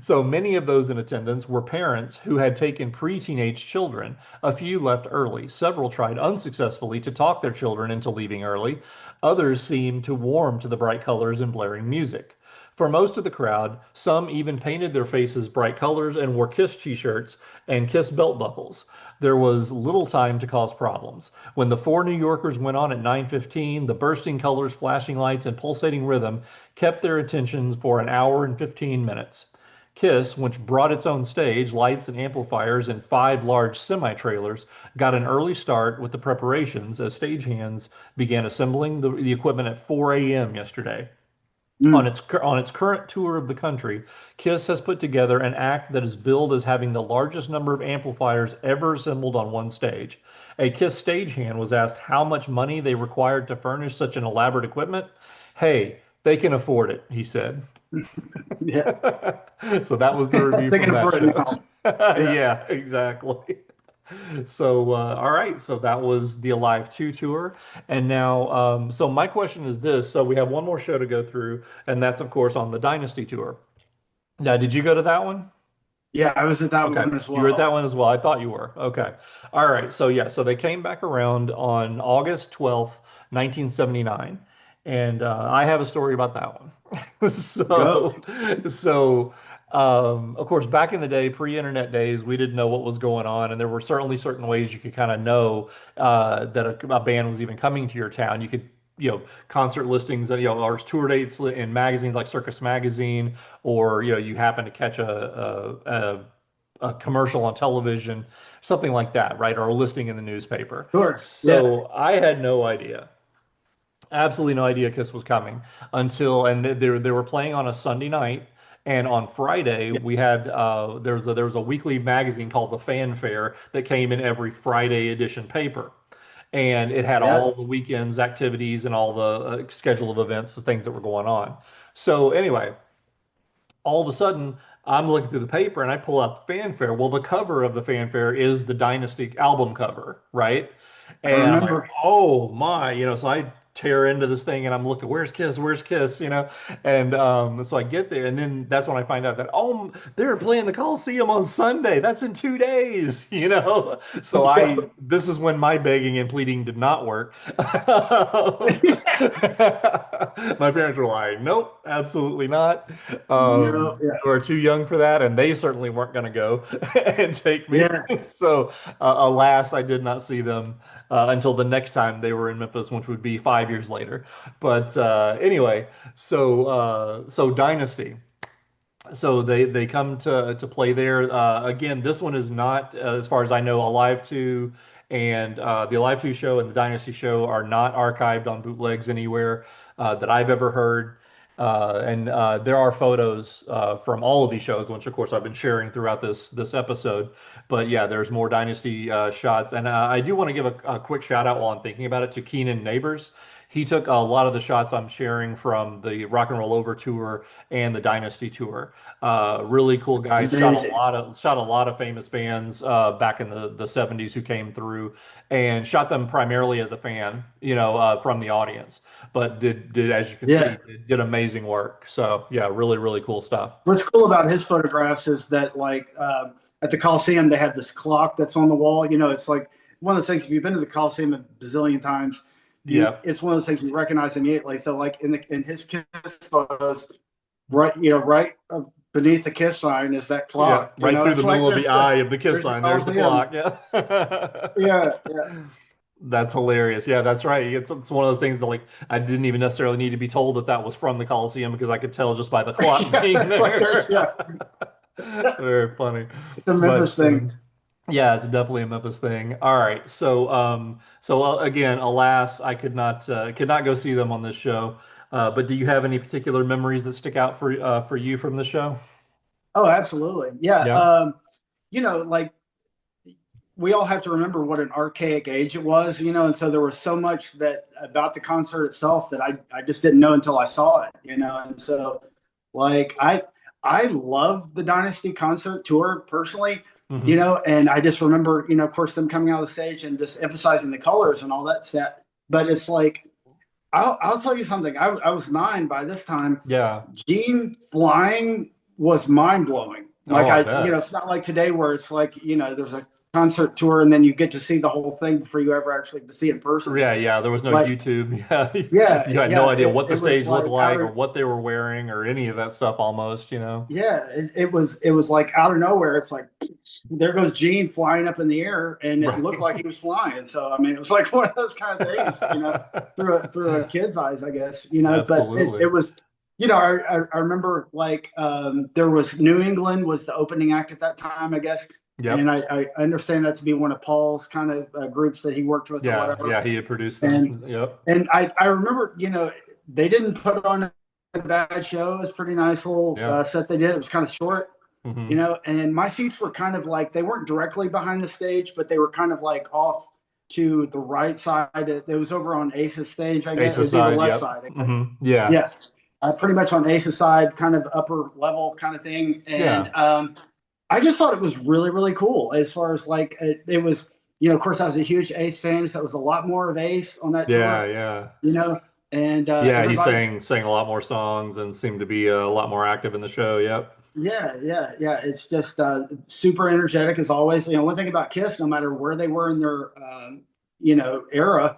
So many of those in attendance were parents who had taken pre-teenage children. A few left early. Several tried unsuccessfully to talk their children into leaving early. Others seemed to warm to the bright colors and blaring music. For most of the crowd, some even painted their faces bright colors and wore Kiss t-shirts and Kiss belt buckles. There was little time to cause problems. When the four New Yorkers went on at 9:15, the bursting colors, flashing lights, and pulsating rhythm kept their attention for an hour and 15 minutes. KISS, which brought its own stage, lights, and amplifiers in 5 large semi-trailers, got an early start with the preparations as stagehands began assembling the equipment at 4 a.m. yesterday. mm, On its current tour of the country, KISS has put together an act that is billed as having the largest number of amplifiers ever assembled on one stage. A KISS stagehand was asked how much money they required to furnish such an elaborate equipment. Hey, they can afford it, he said. yeah. So that was the review They from can that afford it show. now. Yeah. Yeah, exactly. So, all right. So that was the Alive 2 tour. And now, so my question is this. So we have one more show to go through, and that's, of course, on the Dynasty tour. Now, did you go to that one? Yeah, I was at that Okay. one as You were at that well. one as well. I thought you were. Okay. All right. So, yeah. So they came back around on August 12th, 1979. And I have a story about that one. Go. Of course, back in the day, pre-internet days, we didn't know what was going on, and there were certainly certain ways you could kind of know that a band was even coming to your town. You could, concert listings, or tour dates in magazines like Circus Magazine, or you happen to catch a commercial on television, something like that, right? Or a listing in the newspaper. Sure. Yeah. So I had no idea, absolutely no idea Kiss was coming and they were playing on a Sunday night. And on Friday, Yeah. we had there was a weekly magazine called The Fanfare that came in every Friday edition paper, and it had Yeah. all the weekends activities and all the schedule of events, the things that were going on. So anyway, all of a sudden, I'm looking through the paper and I pull out the Fanfare. Well, the cover of the Fanfare is the Dynasty album cover, right? I And I'm like, remember. oh my, so I tear into this thing, and I'm looking, where's Kiss? Where's Kiss? And so I get there, and then that's when I find out that they're playing the Coliseum on Sunday. That's in 2 days. So this is when my begging and pleading did not work. My parents were like, nope, absolutely not. No, yeah, You are too young for that, and they certainly weren't going to go and take me. yeah, So, alas, I did not see them until the next time they were in Memphis, which would be 5 years later. But anyway, so Dynasty. So they come to play there. Again, this one is not, as far as I know, Alive 2 and the Alive 2 show and the Dynasty show are not archived on bootlegs anywhere that I've ever heard. And there are photos from all of these shows, which of course I've been sharing throughout this episode. But yeah, there's more Dynasty shots, and I do want to give a quick shout out while I'm thinking about it to Keenan Neighbors. He took a lot of the shots I'm sharing from the Rock and Roll Over tour and the Dynasty tour. Really cool guy. amazing. Shot a lot of famous bands back in the 70s who came through, and shot them primarily as a fan, from the audience. But did as you can see, Yeah. did amazing work. So yeah, really really cool stuff. What's cool about his photographs is that, like, at the Coliseum, they have this clock that's on the wall. It's like one of those things. If you've been to the Coliseum a bazillion times, Yeah. it's one of those things you recognize immediately. So, like in his Kiss photos, right beneath the Kiss sign is that Yeah, clock. right through It's the like middle of the eye of the Kiss there's the sign. There's the Coliseum. clock. Yeah. Yeah, yeah, That's hilarious. Yeah, that's right. It's one of those things that like I didn't even necessarily need to be told that that was from the Coliseum because I could tell just by the clock yeah. being It's like there's there. Very funny. it's a Memphis But thing. yeah, it's definitely a Memphis thing. All right. So again, alas, I could not go see them on this show. But do you have any particular memories that stick out for you from the show? Oh, absolutely. Yeah. Yeah. Like, we all have to remember what an archaic age it was, and so there was so much that about the concert itself that I just didn't know until I saw it, and so, like, I love the Dynasty concert tour personally, Hmm. and I just remember, of course, them coming out of the stage and just emphasizing the colors and all that stuff. But it's like, I'll tell you something. I was 9 by this time. Yeah. Gene flying was mind blowing. Like, Oh, I bet. it's not like today where it's like, there's a concert tour and then you get to see the whole thing before you ever actually see it in person. Yeah, yeah. There was no Like, YouTube. Yeah, yeah, you had no yeah, idea what the it was stage looked like like or what they were wearing or any of that stuff almost. yeah, it was like out of nowhere. It's like, there goes Gene flying up in the air, and it looked like he was flying. So, I mean, it was like one of those kind of things, through a kid's eyes, I guess, but Absolutely. it was, I remember, like, there was New England was the opening act at that time, I guess. And Yep. I understand that to be one of Paul's kind of groups that he worked with or Yeah, whatever. yeah, he had produced And them. Yep. I remember, they didn't put on a bad show. It was a pretty nice little Yeah. set they did. It was kind of short, Hmm. and my seats were kind of like, they weren't directly behind the stage, but they were kind of like off to the right side. It was over on Ace's stage, I guess. It Aces would be the side, left yep. side, I guess. Hmm. Yeah. Yeah, pretty much on Ace's side, kind of upper level kind of thing. And Yeah. I just thought it was really, really cool as far as, like, it was, of course, I was a huge Ace fan, so it was a lot more of Ace on that Yeah, tour, yeah. and Yeah, he everybody. sang a lot more songs and seemed to be a lot more active in the show. Yep. Yeah, yeah, yeah. It's just super energetic as always. One thing about Kiss, no matter where they were in their, era,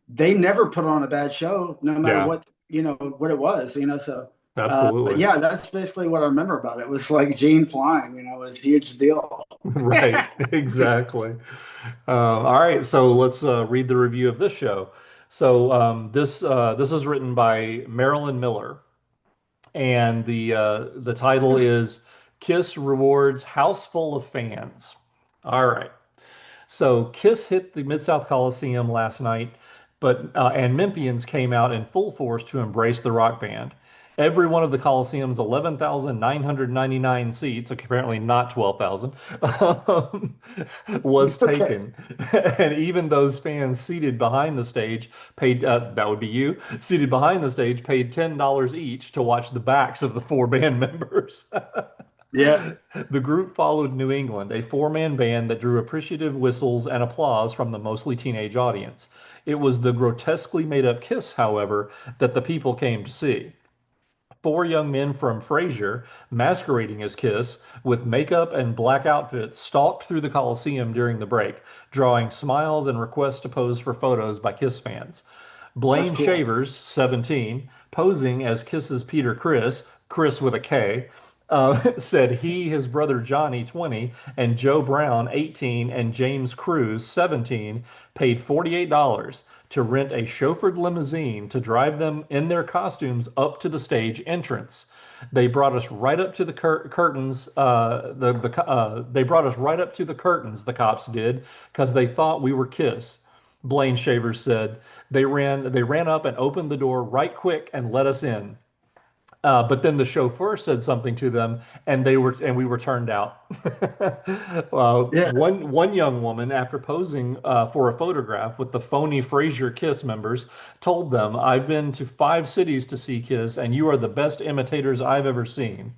they never put on a bad show, no matter Yeah, what it was. So, but absolutely. yeah, that's basically what I remember about it. It was like Gene flying. It was a huge deal. Right, exactly. All right, so let's read the review of this show. So this is written by Marilyn Miller, and the title is Kiss Rewards House Full of Fans. All right. So Kiss hit the Mid-South Coliseum last night, but and Memphians came out in full force to embrace the rock band. Every one of the Coliseum's 11,999 seats, apparently not 12,000, um, was Okay. taken. And even those fans seated behind the stage paid, that would be you, seated behind the stage paid $10 each to watch the backs of the four band members. Yeah. The group followed New England, a four-man band that drew appreciative whistles and applause from the mostly teenage audience. It was the grotesquely made-up Kiss, however, that the people came to see. Four young men from Frasier, masquerading as Kiss, with makeup and black outfits, stalked through the Coliseum during the break, drawing smiles and requests to pose for photos by Kiss fans. That's Blaine cool. Shavers, 17, posing as Kiss's Peter Criss, Chris with a K, said he, his brother Johnny, 20, and Joe Brown, 18, and James Cruz, 17, paid $48 to rent a chauffeured limousine to drive them in their costumes up to the stage entrance. They brought us right up to the curtains. They brought us right up to the curtains. The cops did because they thought we were Kiss. Blaine Shavers said they ran up and opened the door right quick and let us in. But then the chauffeur said something to them, and we were turned out. Yeah. One young woman, after posing for a photograph with the phony Frasier Kiss members, told them, "I've been to 5 cities to see Kiss, and you are the best imitators I've ever seen."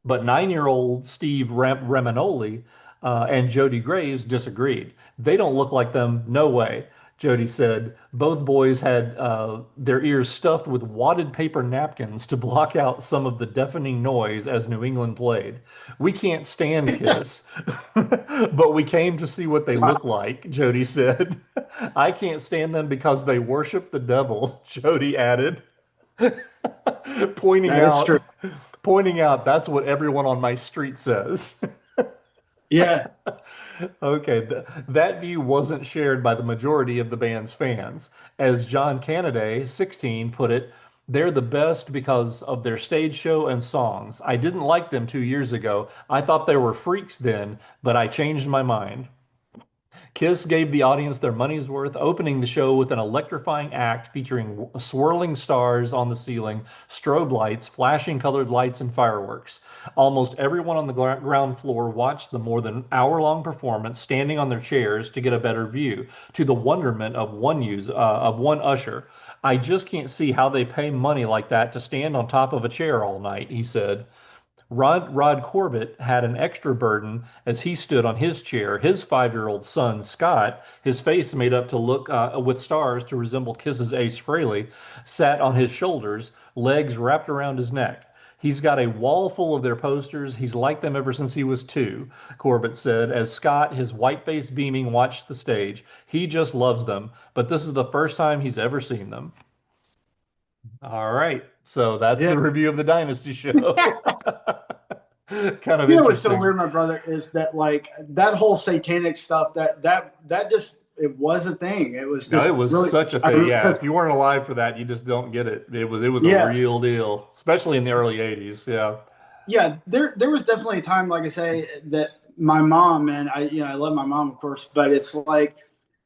But 9-year-old Steve Reminoli and Jody Graves disagreed. "They don't look like them, no way." Jody said both boys had their ears stuffed with wadded paper napkins to block out some of the deafening noise as New England played. "We can't stand Kiss, but we came to see what they Wow. look like," Jody said. "I can't stand them because they worship the devil," Jody added, pointing That is true. out pointing out that's what everyone on my street says. Yeah. Okay, that view wasn't shared by the majority of the band's fans. As John Cannaday, 16, put it, "They're the best because of their stage show and songs. I didn't like them 2 years ago. I thought they were freaks then, but I changed my mind." Kiss gave the audience their money's worth, opening the show with an electrifying act featuring swirling stars on the ceiling, strobe lights, flashing colored lights, and fireworks. Almost everyone on the ground floor watched the more than hour-long performance standing on their chairs to get a better view, to the wonderment of one usher. "I just can't see how they pay money like that to stand on top of a chair all night," he said. Rod Corbett had an extra burden as he stood on his chair. His 5-year-old son, Scott, his face made up to look with stars to resemble Kiss's Ace Frehley, sat on his shoulders, legs wrapped around his neck. "He's got a wall full of their posters. He's liked them ever since he was 2," Corbett said, as Scott, his white face beaming, watched the stage. "He just loves them, but this is the first time he's ever seen them." All right, so that's Yeah. the review of the Dynasty show. Kind of You know what's so interesting. weird, my brother, is that like that whole satanic stuff that just it was a thing. It was No, just it was really such a I thing. remember Yeah, if 'cause- you weren't alive for that, you just don't get it. It was a yeah, real deal, especially in the early '80s. Yeah. yeah. There was definitely a time, like I say, that my mom, and I love my mom, of course, but it's like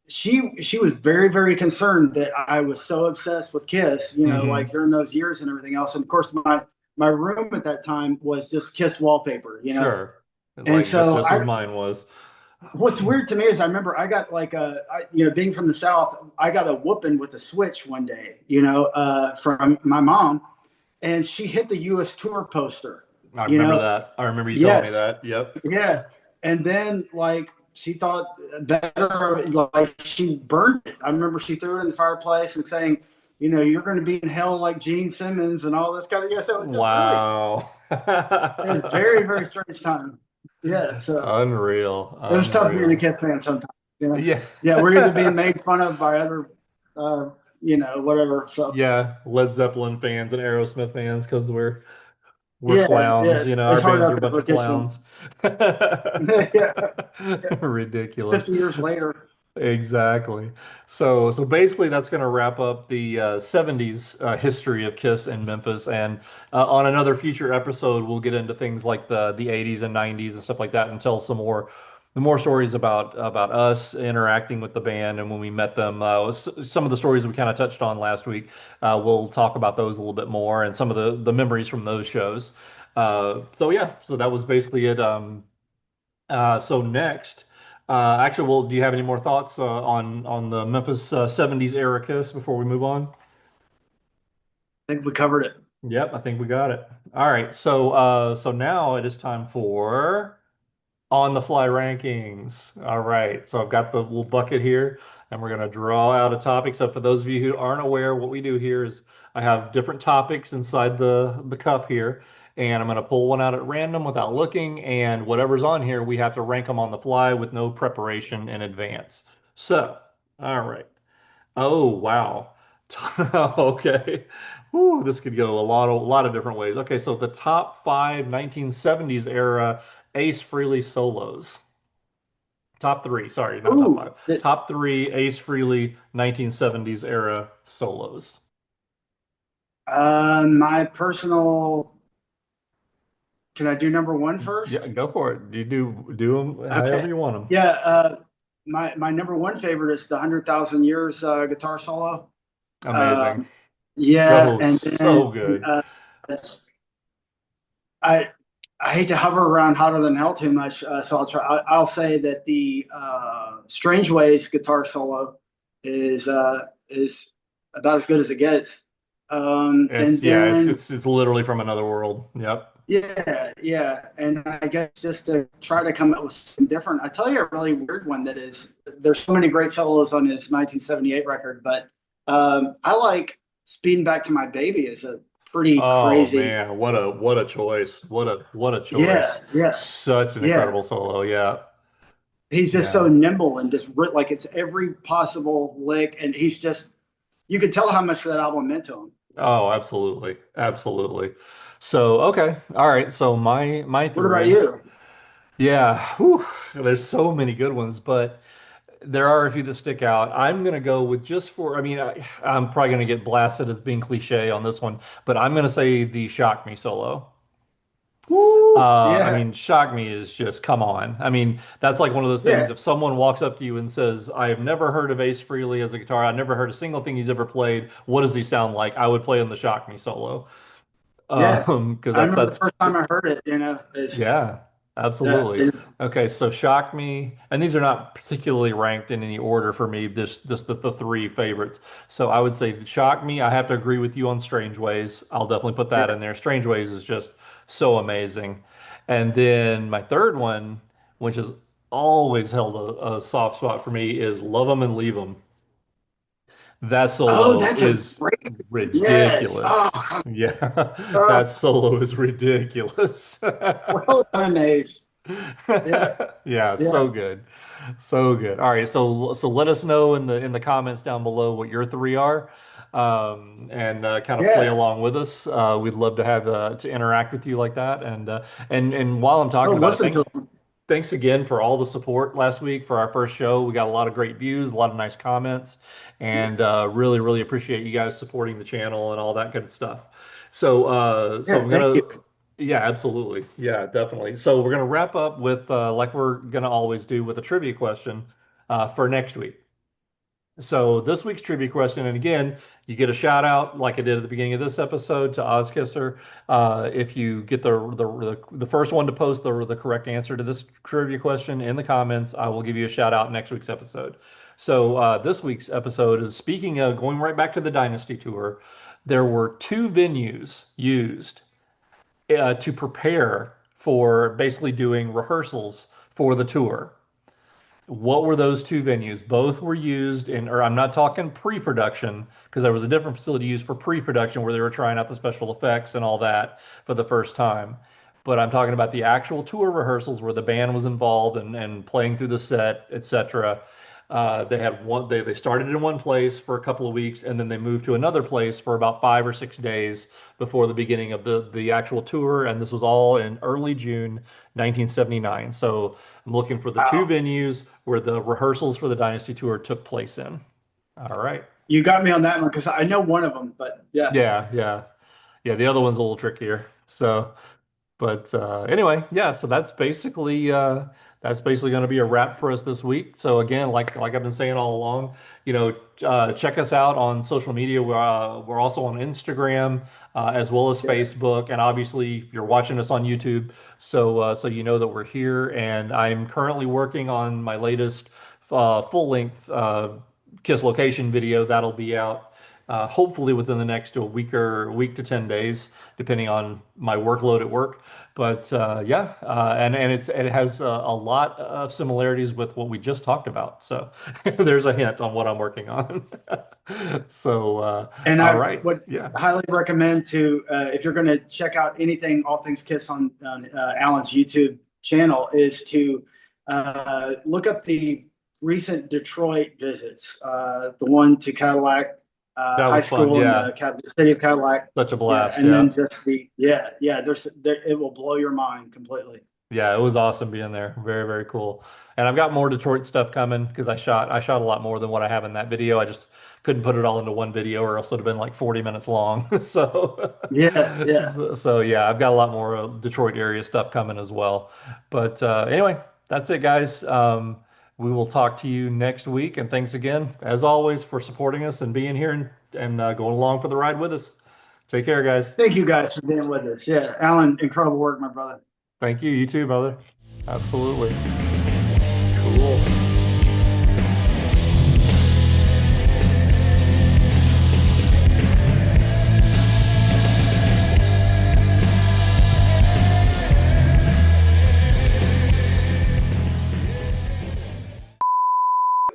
she was very very concerned that I was so obsessed with Kiss, like Hmm. during those years and everything else. And of course, my room at that time was just Kiss wallpaper. Sure. It's And like so just as mine was. what's weird to me is I remember I got like being from the South, I got a whooping with a switch one day, from my mom, and she hit the U.S. tour poster, I you remember know. that. I remember you telling me Yes, that. Yep. yeah. And then like she thought better, like she burned it. I remember she threw it in the fireplace and saying, you're going to be in hell like Gene Simmons and all this kind of, so it just really, Wow. it was very, very strange time. Yeah. So Unreal. it was tough being a Unreal. Kiss fan sometimes. Yeah. Yeah, we're either being made fun of by other, whatever. So Yeah. Led Zeppelin fans and Aerosmith fans because we're yeah, clowns. yeah, Our it's hard bands out are a there bunch for a of Kiss fan. clowns. Yeah, 50 Ridiculous. years later. Exactly. So basically, that's going to wrap up the '70s history of Kiss in Memphis. And on another future episode, we'll get into things like the '80s and '90s and stuff like that, and tell the more stories about us interacting with the band and when we met them. Some of the stories we kind of touched on last week. We'll talk about those a little bit more and some of the memories from those shows. So yeah, so that was basically it. So next, actually, well, do you have any more thoughts on the Memphis '70s era Kiss before we move on? I think we covered it. Yep, I think we got it. All right, so so now it is time for on the fly rankings. All right, so I've got the little bucket here, and we're gonna draw out a topic. So for those of you who aren't aware, what we do here is I have different topics inside the cup here, and I'm gonna pull one out at random without looking, and whatever's on here, we have to rank them on the fly with no preparation in advance. So, all right. Oh, wow. Okay. Whew, this could go a lot of different ways. Okay, so the top five 1970s era Ace Frehley solos. Top three, sorry, not top five. Ooh, the, Top three Ace Frehley 1970s era solos. my personal. Can I do number one Yeah, first? go for it. You do them Okay. however you want them. Yeah. My number one favorite is the 100,000 Years guitar solo. Amazing. Um, yeah, So, and then so good. it's, I I hate to hover around hotter than hell too much, so I'll say that the Strange Ways guitar solo is about as good as it gets. It's And yeah, then it's literally from another world. Yep. yeah, yeah, and I guess just to try to come up with something different, I tell you a really weird one that is. There's so many great solos on his 1978 record, but I like "Speeding Back to My Baby" is a pretty Oh crazy. man, what a choice. What a Yeah, choice. yeah, Such an yeah. incredible solo. Yeah. He's just so Yeah. nimble and just like it's every possible lick, and he's just you could tell how much that album meant to him. Oh, absolutely. Absolutely. So, okay. All right. So my What about three. you? Yeah. Whew, there's so many good ones, but there are a few that stick out. I'm gonna go with just for I mean, I'm probably gonna get blasted as being cliche on this one, but I'm gonna say the Shock Me solo. Woo! I Yeah, mean, shock me is just come on. I mean, that's like one of those things. yeah, If someone walks up to you and says, "I have never heard of Ace Frehley as a guitar. I've never heard a single thing he's ever played. What does he sound like?" I would play him the Shock Me solo. yeah. Because I remember the that's first time I heard it. Is yeah, that absolutely. is Okay, so Shock Me, and these are not particularly ranked in any order for me, just the three favorites. So I would say Shock Me, I have to agree with you on Strange Ways. I'll definitely put that yeah. in there. Strange Ways is just so amazing. And then my third one, which has always held a soft spot for me, is Love 'Em and Leave 'Em. That Oh, solo that's a is great. Yes. ridiculous. Oh, Yeah, uh, that solo is ridiculous. well done, Ace. Yeah, Yeah, yeah, so good. So good. All right, so let us know in the comments down below what your three are. And kind of play yeah. along with us. We'd love to have to interact with you like that. And while I'm Oh, talking about it, listen to them. thanks again for all the support last week for our first show. We got a lot of great views, a lot of nice comments, and really appreciate you guys supporting the channel and all that good stuff. So Yeah, I'm thank gonna, you. yeah, absolutely, yeah, definitely. So we're gonna wrap up with like we're gonna always do with a trivia question for next week. So this week's trivia question, and again, you get a shout out like I did at the beginning of this episode to OzKisser. If you get the first one to post the correct answer to this trivia question in the comments, I will give you a shout out next week's episode. So this week's episode is speaking of going right back to the Dynasty tour. There were two venues used to prepare for basically doing rehearsals for the tour. What were those two venues? Both were used in, or I'm not talking pre-production, because there was a different facility used for pre-production where they were trying out the special effects and all that for the first time. But I'm talking about the actual tour rehearsals where the band was involved and playing through the set, etc. They had one. They started in one place for a couple of weeks, and then they moved to another place for about 5 or 6 days before the beginning of the actual tour. And this was all in early June 1979. So I'm looking for the two Wow. venues where the rehearsals for the Dynasty tour took place in. All right. You got me on that one because I know one of them, but yeah. Yeah, yeah, yeah. The other one's a little trickier. So. But anyway, yeah, so that's basically going to be a wrap for us this week. So again, like I've been saying all along, check us out on social media. We're also on Instagram as well as Yeah. Facebook, and obviously you're watching us on YouTube, so you know that we're here. And I'm currently working on my latest full length Kiss location video that'll be out. hopefully within the next week to 10 days, depending on my workload at work. But yeah, and it has a lot of similarities with what we just talked about. So there's a hint on what I'm working on. So And all I right, would yeah, highly recommend to, if you're going to check out anything, All Things Kiss on Alan's YouTube channel, is to look up the recent Detroit visits. The one to Cadillac that High was fun. School in Yeah, the city of Cadillac. such a Yeah, blast. and Yeah. then just it will blow your mind completely. Yeah, it was awesome being there. Very, very cool. And I've got more Detroit stuff coming because I shot a lot more than what I have in that video. I just couldn't put it all into one video or else it would have been like 40 minutes long. So, Yeah, yeah. so yeah, I've got a lot more Detroit area stuff coming as well. But anyway, that's it, guys. We will talk to you next week. And thanks again, as always, for supporting us and being here and going along for the ride with us. Take care, guys. Thank you guys for being with us. Yeah, Alan, incredible work, my brother. Thank you. You too, brother. Absolutely. Cool.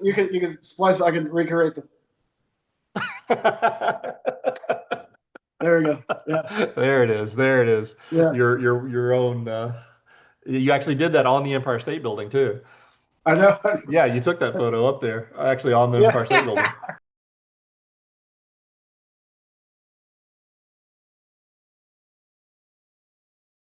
You can splice. I can recreate the. There we go. Yeah, There it is. There it is. yeah. Your own you actually did that on the Empire State Building too. I know. Yeah, you took that photo up there, actually on the Empire State Yeah. Building.